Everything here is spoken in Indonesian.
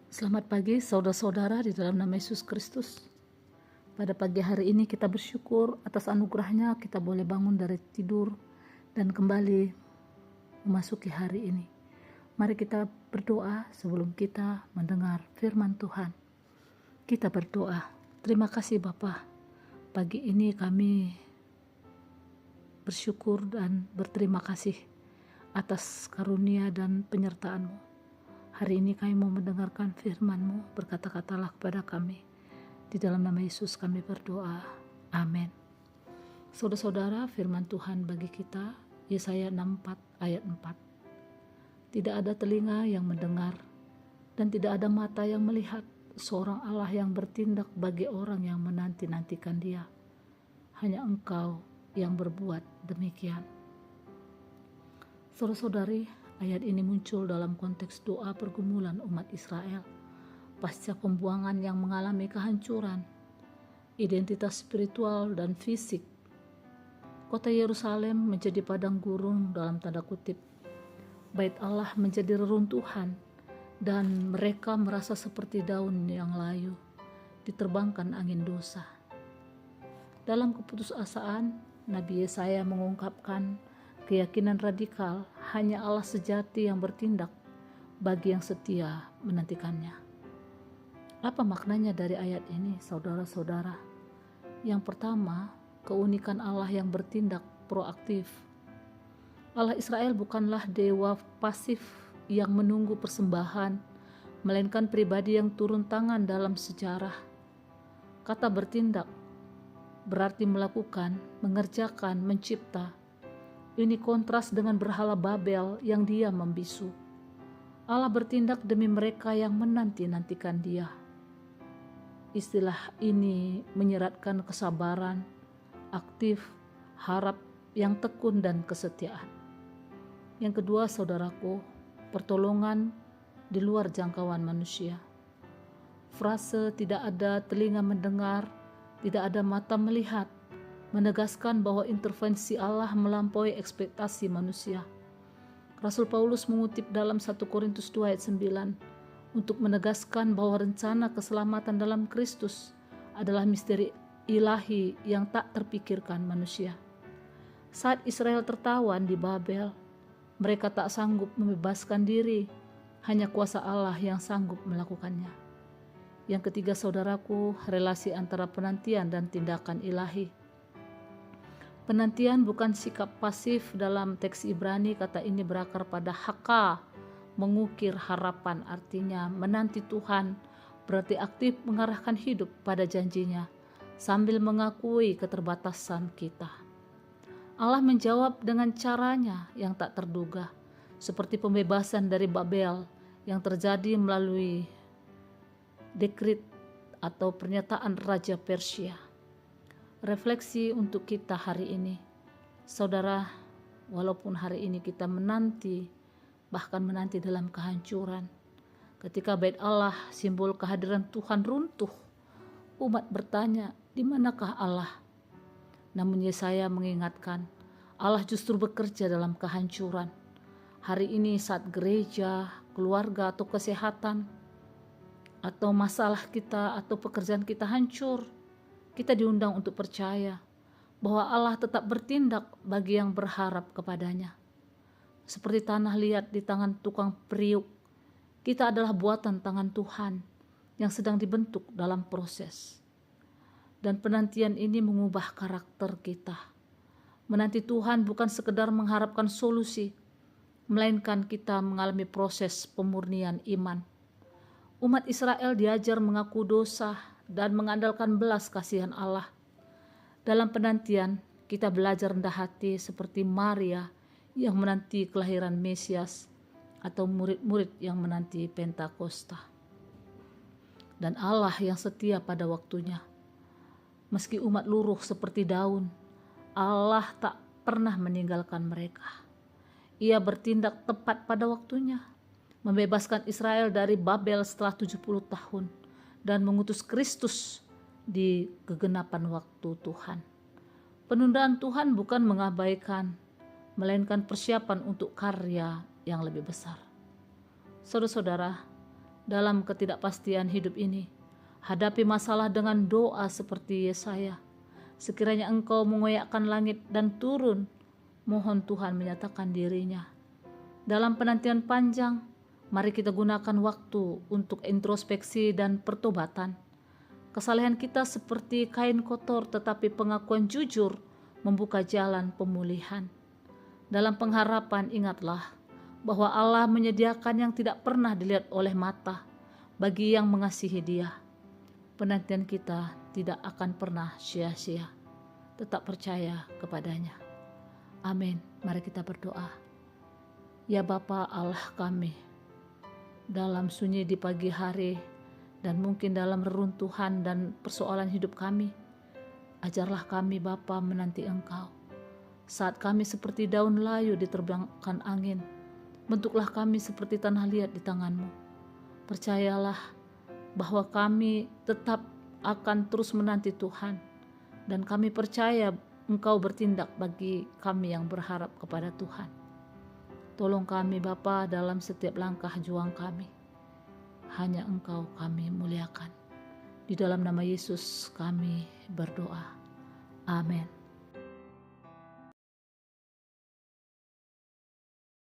Selamat pagi saudara-saudara di dalam nama Yesus Kristus. Pada pagi hari ini kita bersyukur atas anugerahnya kita boleh bangun dari tidur dan kembali memasuki hari ini. Mari kita berdoa sebelum kita mendengar firman Tuhan. Kita berdoa. Terima kasih Bapa. Pagi ini kami bersyukur dan berterima kasih atas karunia dan penyertaan-Mu. Hari ini kami mau mendengarkan firman-Mu, berkata-katalah kepada kami. Di dalam nama Yesus kami berdoa. Amin. Saudara-saudara, firman Tuhan bagi kita, Yesaya 64 ayat 4. Tidak ada telinga yang mendengar, dan tidak ada mata yang melihat seorang Allah yang bertindak bagi orang yang menanti-nantikan Dia. Hanya Engkau yang berbuat demikian. Saudara-saudari, ayat ini muncul dalam konteks doa pergumulan umat Israel pasca pembuangan yang mengalami kehancuran, identitas spiritual dan fisik. Kota Yerusalem menjadi padang gurun dalam tanda kutip. Bait Allah menjadi reruntuhan dan mereka merasa seperti daun yang layu diterbangkan angin dosa. Dalam keputusasaan, Nabi Yesaya mengungkapkan keyakinan radikal hanya Allah sejati yang bertindak bagi yang setia menantikannya. Apa maknanya dari ayat ini, saudara-saudara? Yang pertama, keunikan Allah yang bertindak proaktif. Allah Israel bukanlah dewa pasif yang menunggu persembahan, melainkan pribadi yang turun tangan dalam sejarah. Kata bertindak berarti melakukan, mengerjakan, mencipta. Ini kontras dengan berhala Babel yang Dia membisu. Allah bertindak demi mereka yang menanti-nantikan Dia. Istilah ini menyeratkan kesabaran, aktif, harap yang tekun dan kesetiaan. Yang kedua, saudaraku, pertolongan di luar jangkauan manusia. Frase tidak ada telinga mendengar, tidak ada mata melihat, menegaskan bahwa intervensi Allah melampaui ekspektasi manusia. Rasul Paulus mengutip dalam 1 Korintus 2 ayat 9 untuk menegaskan bahwa rencana keselamatan dalam Kristus adalah misteri ilahi yang tak terpikirkan manusia. Saat Israel tertawan di Babel, mereka tak sanggup membebaskan diri, hanya kuasa Allah yang sanggup melakukannya. Yang ketiga, saudaraku, relasi antara penantian dan tindakan ilahi. Penantian bukan sikap pasif. Dalam teks Ibrani, kata ini berakar pada haka, mengukir harapan, artinya menanti Tuhan, berarti aktif mengarahkan hidup pada janjinya, sambil mengakui keterbatasan kita. Allah menjawab dengan caranya yang tak terduga, seperti pembebasan dari Babel yang terjadi melalui dekret atau pernyataan Raja Persia. Refleksi untuk kita hari ini, saudara, walaupun hari ini kita menanti, bahkan menanti dalam kehancuran, ketika bait Allah, simbol kehadiran Tuhan, runtuh, umat bertanya, di manakah Allah? Namun Yesaya mengingatkan, Allah justru bekerja dalam kehancuran. Hari ini saat gereja, keluarga atau kesehatan, atau masalah kita atau pekerjaan kita hancur, kita diundang untuk percaya bahwa Allah tetap bertindak bagi yang berharap kepadanya. Seperti tanah liat di tangan tukang periuk, kita adalah buatan tangan Tuhan yang sedang dibentuk dalam proses. Dan penantian ini mengubah karakter kita. Menanti Tuhan bukan sekedar mengharapkan solusi, melainkan kita mengalami proses pemurnian iman. Umat Israel diajar mengaku dosa dan mengandalkan belas kasihan Allah. Dalam penantian, kita belajar rendah hati seperti Maria yang menanti kelahiran Mesias atau murid-murid yang menanti Pentakosta. Dan Allah yang setia pada waktunya. Meski umat luruh seperti daun, Allah tak pernah meninggalkan mereka. Ia bertindak tepat pada waktunya, membebaskan Israel dari Babel setelah 70 tahun. Dan mengutus Kristus di kegenapan waktu Tuhan. Penundaan Tuhan bukan mengabaikan, melainkan persiapan untuk karya yang lebih besar. Saudara-saudara, dalam ketidakpastian hidup ini. Hadapi masalah dengan doa seperti Yesaya. Sekiranya Engkau mengoyakkan langit dan turun, mohon Tuhan menyatakan dirinya. Dalam penantian panjang, mari kita gunakan waktu untuk introspeksi dan pertobatan. Kesalahan kita seperti kain kotor, tetapi pengakuan jujur membuka jalan pemulihan. Dalam pengharapan ingatlah bahwa Allah menyediakan yang tidak pernah dilihat oleh mata bagi yang mengasihi Dia. Penantian kita tidak akan pernah sia-sia. Tetap percaya kepadanya. Amin. Mari kita berdoa. Ya Bapa Allah kami, dalam sunyi di pagi hari dan mungkin dalam reruntuhan dan persoalan hidup kami, ajarlah kami Bapa menanti Engkau. Saat kami seperti daun layu diterbangkan angin, bentuklah kami seperti tanah liat di tangan-Mu. Percayalah bahwa kami tetap akan terus menanti Tuhan, dan kami percaya Engkau bertindak bagi kami yang berharap kepada Tuhan. Tolong kami Bapa dalam setiap langkah juang kami. Hanya Engkau kami muliakan. Di dalam nama Yesus kami berdoa. Amin.